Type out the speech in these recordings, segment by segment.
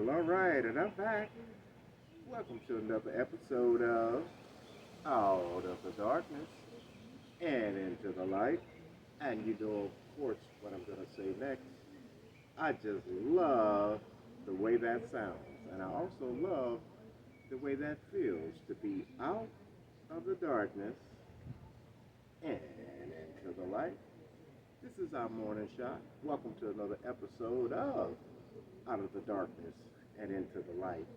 Well, all right, and I'm back. Welcome to another episode of Out of the Darkness and Into the Light. And you know, of course, what I'm going to say next. I just love the way that sounds. And I also love the way that feels to be out of the darkness and into the light. This is our morning shot. Welcome to another episode of Out of the Darkness and Into the Light.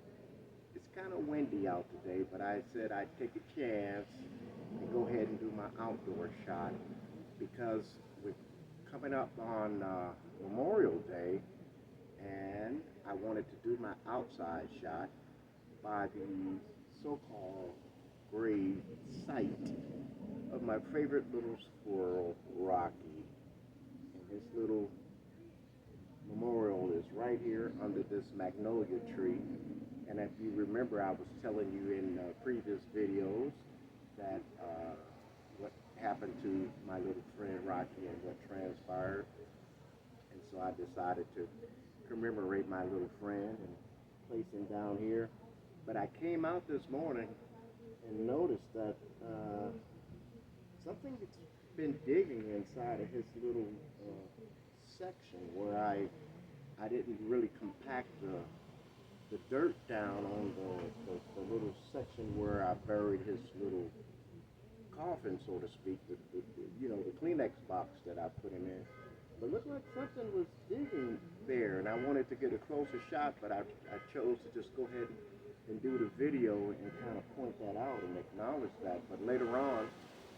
It's kind of windy out today, but I said I'd take a chance and go ahead and do my outdoor shot because we're coming up on Memorial Day, and I wanted to do my outside shot by the so-called grave site of my favorite little squirrel, Rocky. And his little memorial is right here under this magnolia tree. And if you remember, I was telling you in previous videos that what happened to my little friend Rocky and what transpired. And so I decided to commemorate my little friend and place him down here. But I came out this morning and noticed that something's been digging inside of his little section where I didn't really compact the dirt down on the little section where I buried his little coffin, so to speak, the Kleenex box that I put him in. But it looked like something was digging there, and I wanted to get a closer shot, but I chose to just go ahead and do the video and kind of point that out and acknowledge that. But later on,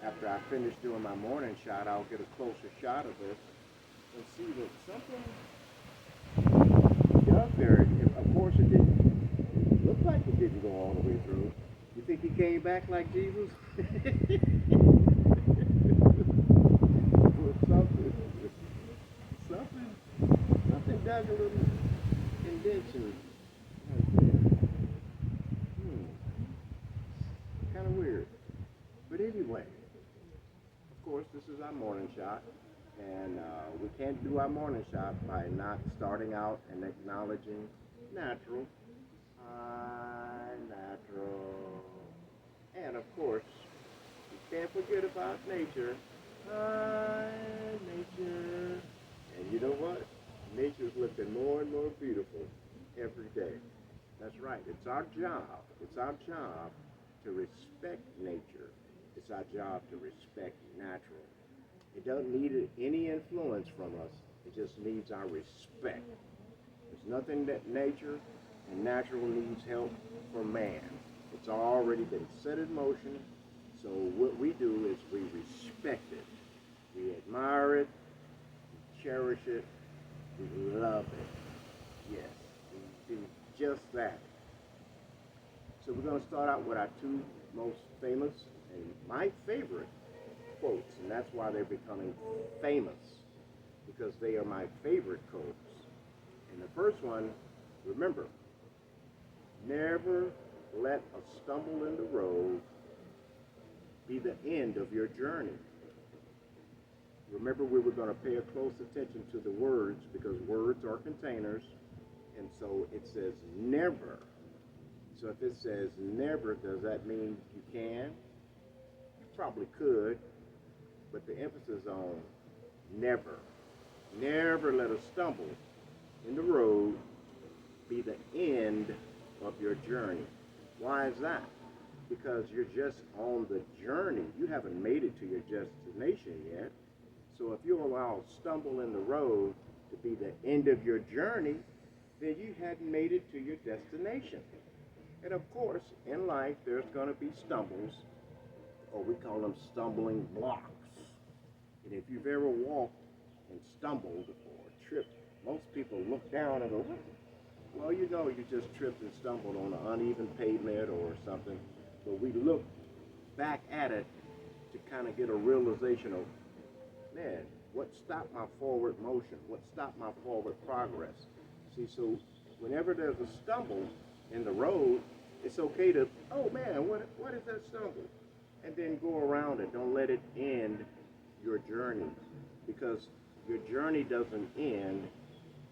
after I finish doing my morning shot, I'll get a closer shot of this and see that something dug there. Of course, it didn't look like it didn't go all the way through. You think he came back like Jesus? Well, something dug a little indentation right there. Kind of weird. But anyway, of course, this is our morning shot. And we can't do our morning shot by not starting out and acknowledging natural. Natural. And of course, you can't forget about nature. Nature. And you know what? Nature's looking more and more beautiful every day. That's right. It's our job. It's our job to respect nature. It's our job to respect natural. It doesn't need any influence from us. It just needs our respect. There's nothing that nature and natural needs help from man. It's already been set in motion. So what we do is we respect it. We admire it. We cherish it. We love it. Yes, we do just that. So we're going to start out with our two most famous and my favorite quotes, and that's why they're becoming famous, because they are my favorite quotes. And the first one, remember, never let a stumble in the road be the end of your journey. Remember, we were going to pay a close attention to the words, because words are containers, and so it says never. So if it says never, does that mean you can? You probably could. But the emphasis on never. Never let a stumble in the road be the end of your journey. Why is that? Because you're just on the journey. You haven't made it to your destination yet. So if you allow a stumble in the road to be the end of your journey, then you hadn't made it to your destination. And of course, in life, there's going to be stumbles, or we call them stumbling blocks. And if you've ever walked and stumbled or tripped, most people look down and go, well, you know, you just tripped and stumbled on an uneven pavement or something. But we look back at it to kind of get a realization of, man, what stopped my forward motion? What stopped my forward progress? See, so whenever there's a stumble in the road, it's okay to, oh man, what is that stumble? And then go around it. Don't let it end your journey, because your journey doesn't end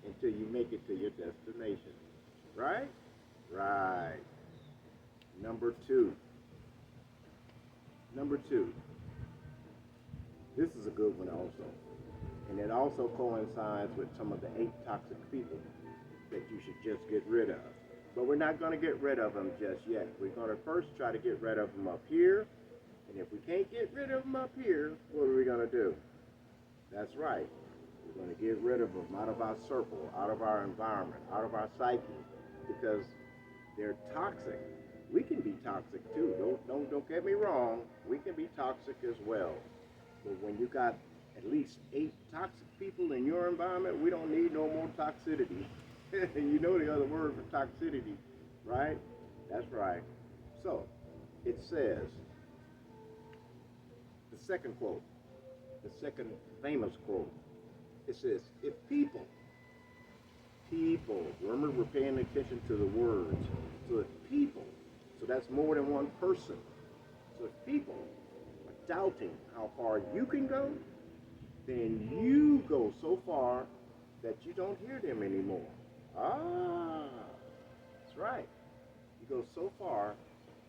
until you make it to your destination. Right? Right. Number two. Number two. This is a good one also. And it also coincides with some of the 8 toxic people that you should just get rid of. But we're not going to get rid of them just yet. We're going to first try to get rid of them up here. And if we can't get rid of them up here, what are we going to do? That's right. We're going to get rid of them out of our circle, out of our environment, out of our psyche, because they're toxic. We can be toxic too. Don't get me wrong. We can be toxic as well. But when you got at least 8 toxic people in your environment, we don't need no more toxicity. You know the other word for toxicity, right? That's right. So it says, the second quote, the second famous quote, it says, if people, remember we're paying attention to the words, so if people, so that's more than one person, so if people are doubting how far you can go, then you go so far that you don't hear them anymore. Ah, that's right. You go so far,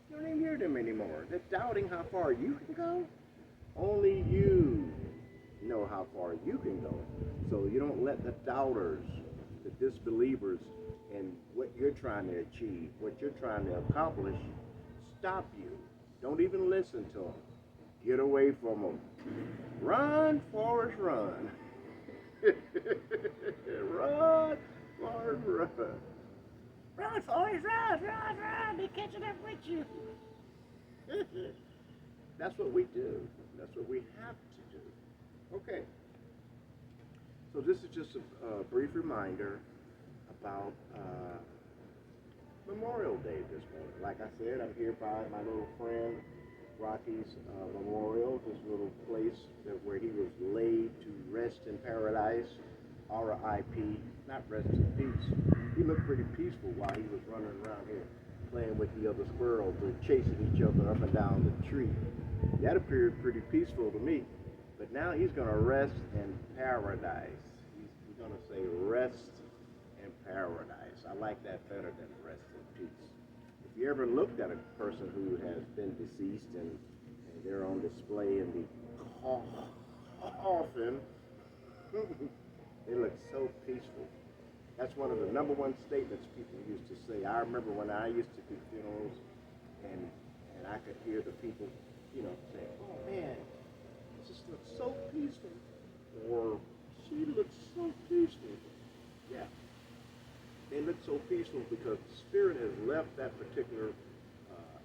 you don't even hear them anymore. They're doubting how far you can go. Only you know how far you can go. So you don't let the doubters, the disbelievers in what you're trying to achieve, what you're trying to accomplish, stop you. Don't even listen to them. Get away from them. Run, Forrest, run. Run, Forrest, run. Run, Forrest, run, run, run. They're catching up with you. That's what we do. That's what we have to do. Okay. So this is just a brief reminder about Memorial Day this morning. Like I said, I'm here by my little friend Rocky's memorial, his little place where he was laid to rest in paradise, R.I.P., not rest in peace. He looked pretty peaceful while he was running around here playing with the other squirrels or chasing each other up and down the tree. That appeared pretty peaceful to me. But now he's going to rest in paradise. He's going to say rest in paradise. I like that better than rest in peace. If you ever looked at a person who has been deceased and they're on display in the coffin, they look so peaceful. That's one of the number one statements people used to say. I remember when I used to do funerals and I could hear the people, saying, oh man, it just looks so peaceful. Or she looks so peaceful. Yeah. They look so peaceful because the spirit has left that particular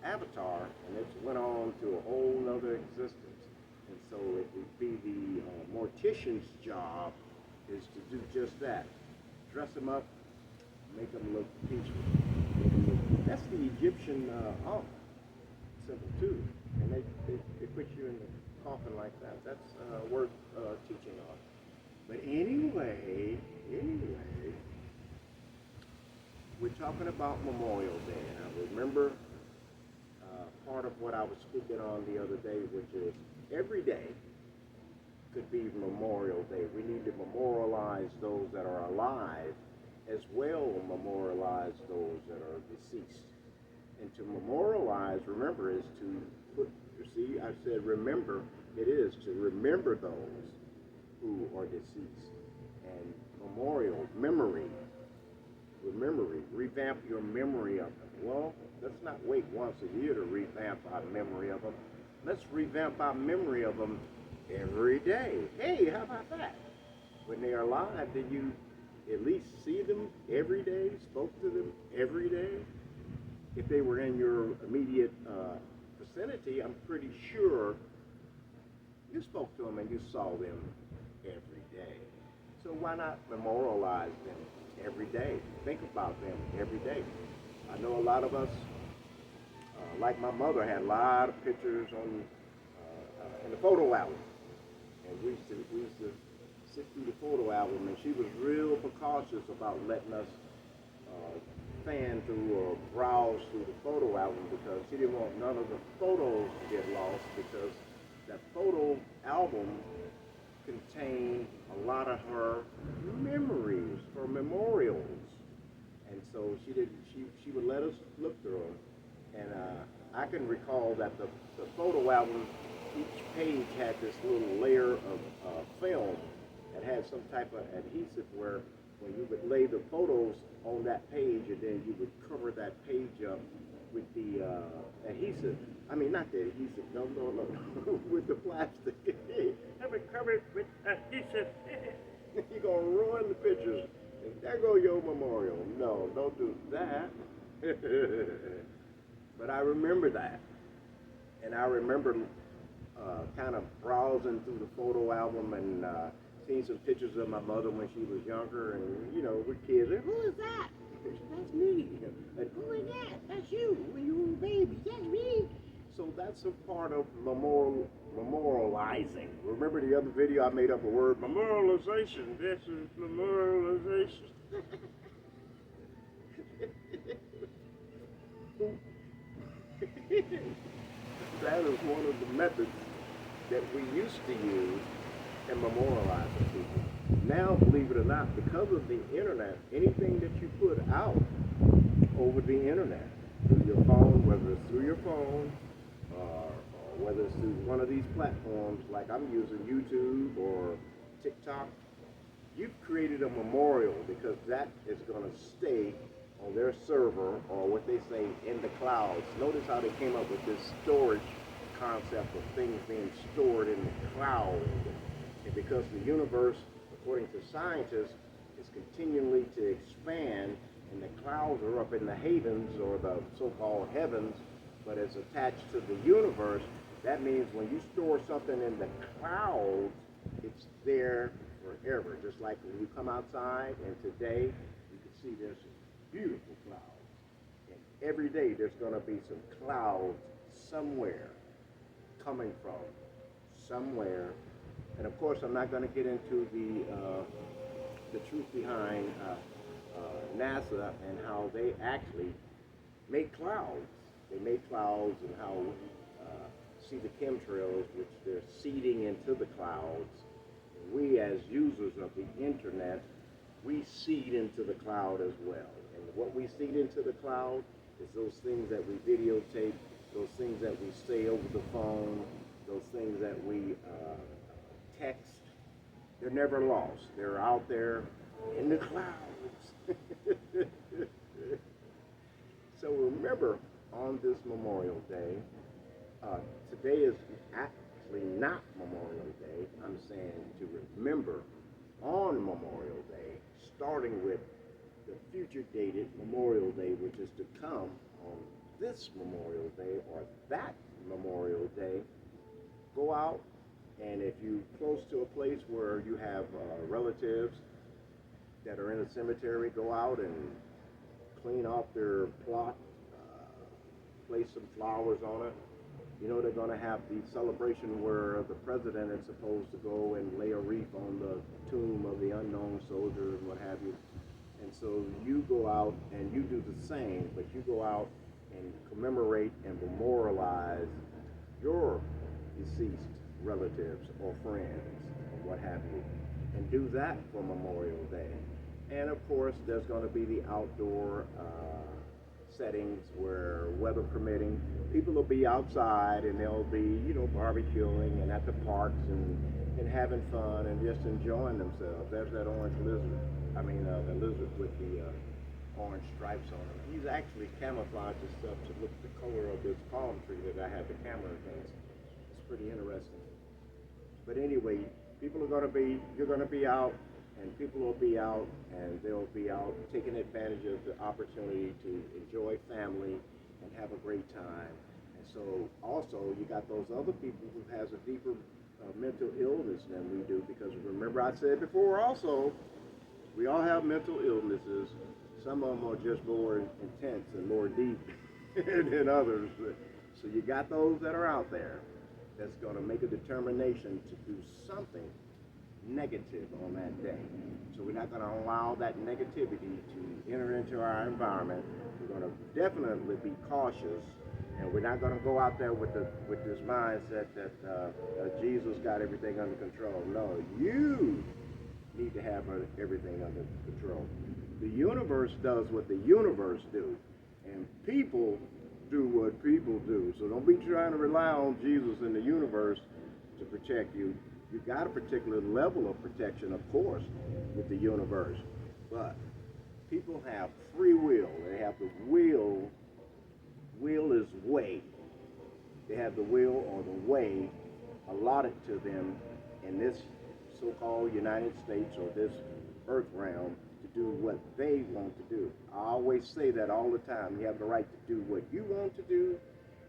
avatar and it's went on to a whole other existence. And so it would be the mortician's job is to do just that. Dress them up, make them look peaceful. That's the Egyptian symbol too. And they put you in the coffin like that. That's worth teaching on. But anyway, we're talking about Memorial Day. And I remember part of what I was speaking on the other day, which is every day could be Memorial Day. We need to memorialize those that are alive as well memorialize those that are deceased. And to memorialize, remember, is to put, you see, I said remember, it is to remember those who are deceased. And memorial, memory, revamp your memory of them. Well, let's not wait once a year to revamp our memory of them. Let's revamp our memory of them every day. Hey, how about that? When they are alive, did you at least see them every day, spoke to them every day? If they were in your immediate vicinity, I'm pretty sure you spoke to them and you saw them every day. So why not memorialize them every day? Think about them every day. I know a lot of us, like my mother, had a lot of pictures on in the photo album. And we used to sit through the photo album, and she was real precautious about letting us fan through or browse through the photo album because she didn't want none of the photos to get lost because that photo album contained a lot of her memories, her memorials. and so she didn't. She would let us look through them, and I can recall that the photo album, each page had this little layer of film that had some type of adhesive where when you would lay the photos on that page, and then you would cover that page up with the adhesive. I mean, not the adhesive. No, no, no, with the plastic. Have it covered with adhesive. You're gonna ruin the pictures. And there go your memorial. No, don't do that. But I remember that, and I remember kind of browsing through the photo album and seeing some pictures of my mother when she was younger, and you know, we're kids. And, who is that? That's me. And who is that? That's you. When you were a baby. That's me. So that's a part of memorializing. Remember the other video I made up a word? Memorialization. This is memorialization. That is one of the methods that we used to use in memorializing people. Now, believe it or not, because of the internet, anything that you put out over the internet, through your phone, whether it's through your phone, or whether it's through one of these platforms like I'm using, YouTube or TikTok, you've created a memorial because that is going to stay on their server, or what they say, in the clouds. Notice how they came up with this storage concept of things being stored in the cloud. And because the universe, according to scientists, is continually to expand, and the clouds are up in the havens, or the so-called heavens, but it's attached to the universe, that means when you store something in the clouds, it's there forever. Just like when you come outside, and today, you can see there's some beautiful clouds. And every day there's going to be some clouds somewhere, coming from somewhere. And of course, I'm not going to get into the truth behind NASA and how they actually make clouds. They make clouds, and how see the chemtrails, which they're seeding into the clouds. And we, as users of the internet, we seed into the cloud as well. And what we seed into the cloud is those things that we videotape, those things that we say over the phone, those things that we text. They're never lost. They're out there in the clouds. So remember, on this Memorial Day, today is actually not Memorial Day. I'm saying to remember on Memorial Day, starting with the future dated Memorial Day, which is to come on this Memorial Day or that Memorial Day. Go out, and if you're close to a place where you have relatives that are in a cemetery, go out and clean off their plot, place some flowers on it. You know, they're going to have the celebration where the president is supposed to go and lay a wreath on the tomb of the unknown soldier and what have you. And so you go out and you do the same, but you go out and commemorate and memorialize your deceased relatives or friends or what have you. And do that for Memorial Day. And of course, there's going to be the outdoor settings where, weather permitting, people will be outside and they'll be, you know, barbecuing and at the parks and having fun and just enjoying themselves. There's that orange lizard. I mean, the lizard with the orange stripes on him. He's actually camouflaged his stuff to look the color of this palm tree that I have the camera against. It's pretty interesting. But anyway, you're going to be out, and people will be out, and they'll be out taking advantage of the opportunity to enjoy family and have a great time. And so also you got those other people who has a deeper mental illness than we do, because remember I said before also, we all have mental illnesses. Some of them are just more intense and more deep than others. So you got those that are out there that's going to make a determination to do something negative on that day. So we're not going to allow that negativity to enter into our environment. We're going to definitely be cautious, and we're not going to go out there with this mindset that Jesus got everything under control. No, you need to have everything under control. The universe does what the universe do, and people do what people do. So don't be trying to rely on Jesus and the universe to protect you. You got a particular level of protection, of course, with the universe, but people have free will. They have the will. Will is way. They have the will or the way allotted to them in this so-called United States or this earth realm to do what they want to do. I always say that all the time. You have the right to do what you want to do,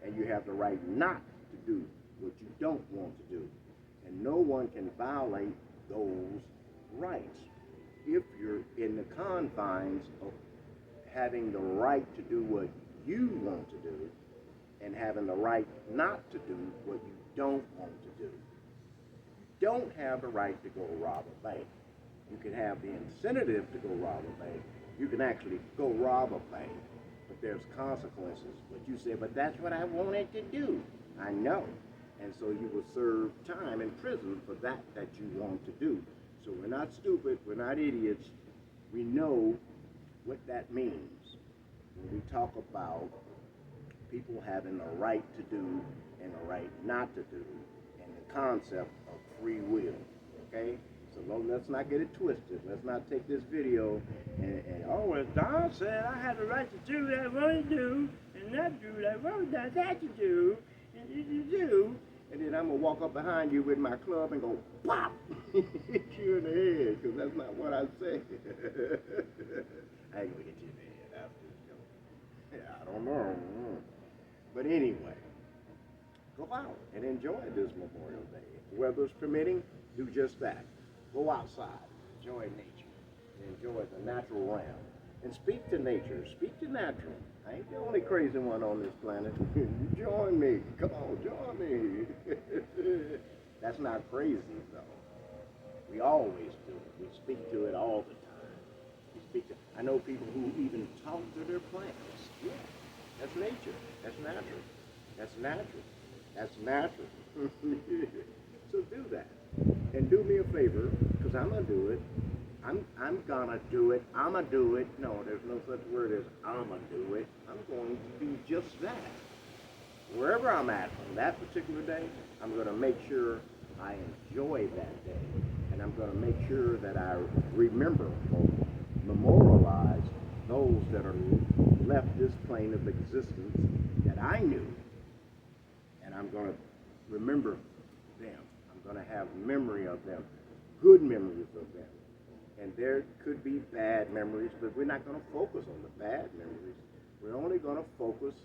and you have the right not to do what you don't want to do. And no one can violate those rights if you're in the confines of having the right to do what you want to do and having the right not to do what you don't want to do. You don't have the right to go rob a bank. You can have the incentive to go rob a bank. You can actually go rob a bank, but there's consequences. But you say, but that's what I wanted to do. I know. And so you will serve time in prison for that you want to do. So we're not stupid, we're not idiots. We know what that means when we talk about people having the right to do and the right not to do, and the concept of free will, okay? So let's not get it twisted. Let's not take this video and oh, as Don said, I had the right to do what I want to do and not do what I want not to do, and do. And then I'm going to walk up behind you with my club and go, pop, hit you in the head, because that's not what I said. I ain't going to hit you in the head. That's just joking. Yeah, I don't know. But anyway, go out and enjoy this Memorial Day. If the weather's permitting, do just that. Go outside, enjoy nature, enjoy the natural realm. And speak to nature, speak to natural. I ain't the only crazy one on this planet. You join me. Come on, join me. That's not crazy, though. We always do it. We speak to it all the time. We speak to. I know people who even talk to their plants. Yeah, that's nature. That's natural. That's natural. That's natural. So do that. And do me a favor, because I'm going to do it. I'm gonna do it. I'ma do it. No, there's no such word as I'ma do it. I'm going to do just that. Wherever I'm at on that particular day, I'm gonna make sure I enjoy that day. And I'm gonna make sure that I remember or memorialize those that are left this plane of existence that I knew. And I'm gonna remember them. I'm gonna have memory of them, good memories of them. And there could be bad memories, but we're not going to focus on the bad memories. We're only going to focus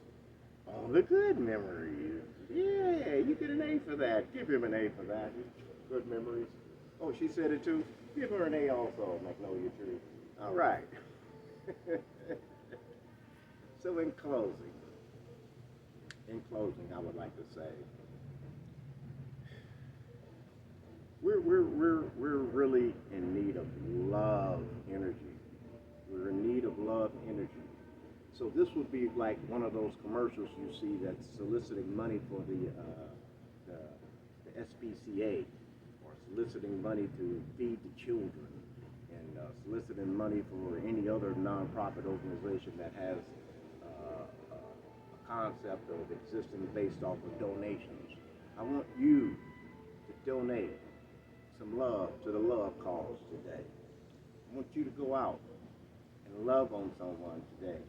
on the good memories. Yeah, you get an A for that. Give him an A for that. Good memories. Oh, she said it too. Give her an A also, Magnolia Tree. All right. So in closing, I would like to say, we're really in need of love energy. We're in need of love energy. So this would be like one of those commercials you see that's soliciting money for the SPCA, or soliciting money to feed the children, and soliciting money for any other nonprofit organization that has a concept of existing based off of donations. I want you to donate some love to the love cause today. I want you to go out and love on someone today.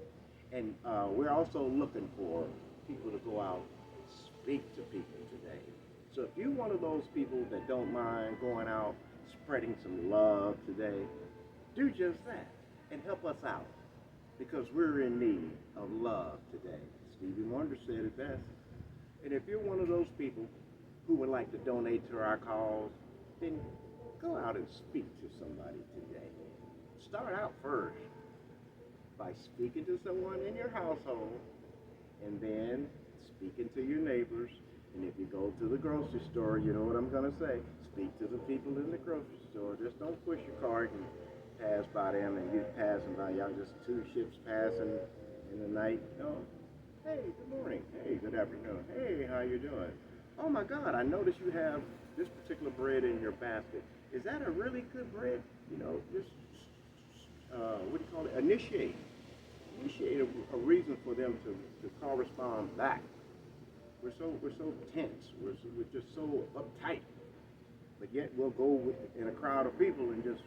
And we're also looking for people to go out and speak to people today. So if you're one of those people that don't mind going out, spreading some love today, do just that and help us out, because we're in need of love today. Stevie Wonder said it best. And if you're one of those people who would like to donate to our cause, then go out and speak to somebody today. Start out first by speaking to someone in your household, and then speaking to your neighbors. And if you go to the grocery store, you know what I'm going to say. Speak to the people in the grocery store. Just don't push your cart and pass by them and you passing by. Y'all just two ships passing in the night. No. Hey, good morning. Hey, good afternoon. Hey, how you doing? Oh my God, I noticed you have this particular bread in your basket. Is that a really good bread? You know, just what do you call it, initiate a reason for them to correspond back. We're so tense. We're just so uptight. But yet we'll go in a crowd of people and just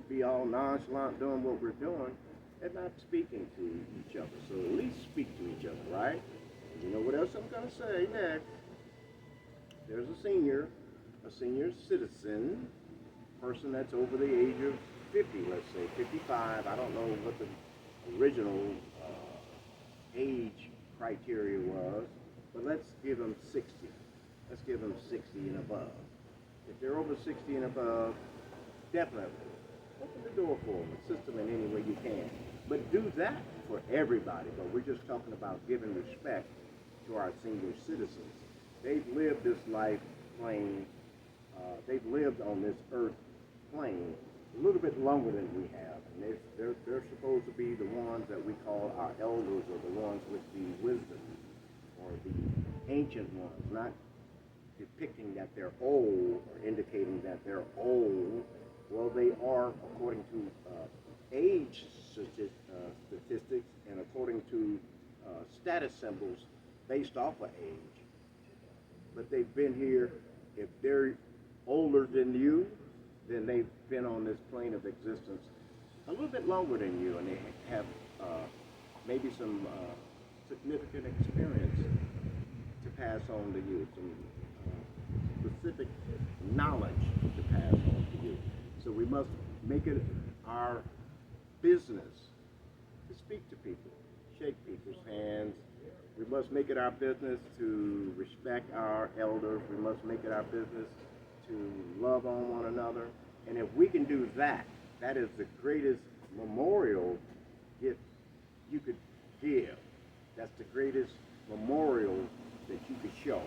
be all nonchalant doing what we're doing and not speaking to each other. So at least speak to each other, right? And you know what else I'm going to say next? There's a senior citizen, person that's over the age of 50, let's say, 55. I don't know what the original age criteria was, but let's give them 60. Let's give them 60 and above. If they're over 60 and above, definitely open the door for them, assist them in any way you can. But do that for everybody. But we're just talking about giving respect to our senior citizens. They've lived this life plane, they've lived on this earth plane a little bit longer than we have. And they're supposed to be the ones that we call our elders, or the ones with the wisdom, or the ancient ones, not depicting that they're old or indicating that they're old. Well, they are according to age statistics and according to status symbols based off of age. But they've been here. If they're older than you, then they've been on this plane of existence a little bit longer than you, and they have maybe some significant experience to pass on to you, some specific knowledge to pass on to you. So we must make it our business to speak to people, shake people's hands. We must make it our business to respect our elders. We must make it our business to love on one another. And if we can do that, that is the greatest memorial gift you could give. That's the greatest memorial that you could show,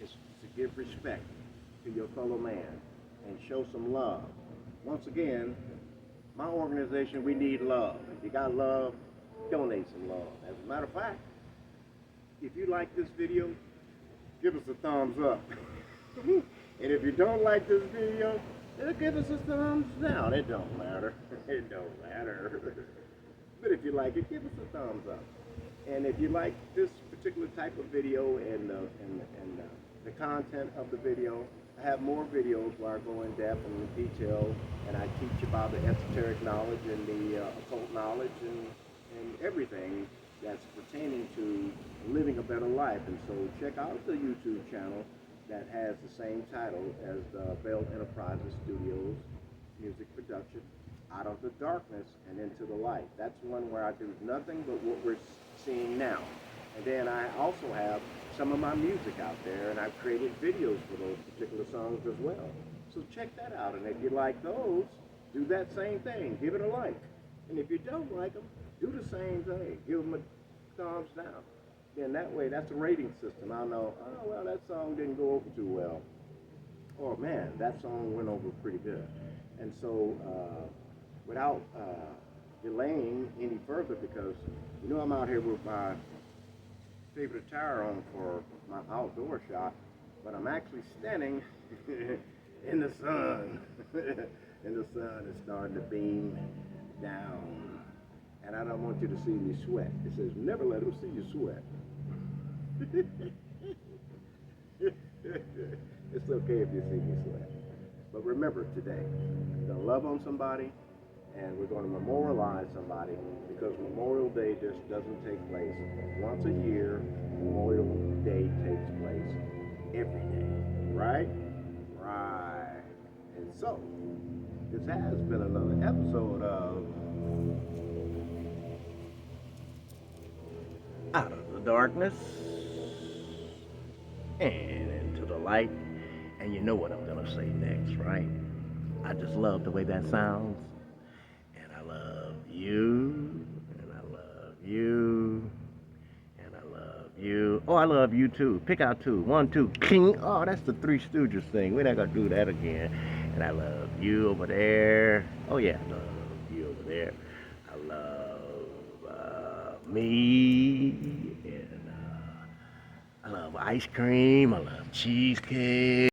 is to give respect to your fellow man and show some love. Once again, my organization, we need love. If you got love, donate some love. As a matter of fact, if you like this video, give us a thumbs up. And if you don't like this video, give us a thumbs down. It don't matter. It don't matter. But if you like it, give us a thumbs up. And if you like this particular type of video and the content of the video, I have more videos where I go in depth and in detail, and I teach about the esoteric knowledge and the occult knowledge and everything that's pertaining to living a better life. And so check out the YouTube channel that has the same title as Belle Enterprises Studios music production, Out of the Darkness and Into the Light. That's one where I do nothing but what we're seeing now. And then I also have some of my music out there, and I've created videos for those particular songs as well. So check that out, and if you like those, do that same thing. Give it a like. And if you don't like them, do the same thing. Give them a thumbs down. Then that way, that's a rating system. I'll know, oh, well, that song didn't go over too well. Or, man, that song went over pretty good. And so, without delaying any further, because, you know, I'm out here with my favorite attire on for my outdoor shot, but I'm actually standing in the sun. And the sun is starting to beam down. And I don't want you to see me sweat. It says, never let them see you sweat. It's okay if you see me sweat. But remember today, we're going to love on somebody, and we're going to memorialize somebody, because Memorial Day just doesn't take place once a year. Memorial Day takes place every day, right? Right. And so, this has been another episode of Out of the Darkness and Into the Light. And you know what I'm going to say next, right? I just love the way that sounds. And I love you. And I love you. And I love you. Oh, I love you too. Pick out two. 1, 2. King. Oh, that's the Three Stooges thing. We're not going to do that again. And I love you over there. Oh, yeah. I love you over there. I love me. And I love ice cream. I love cheesecake.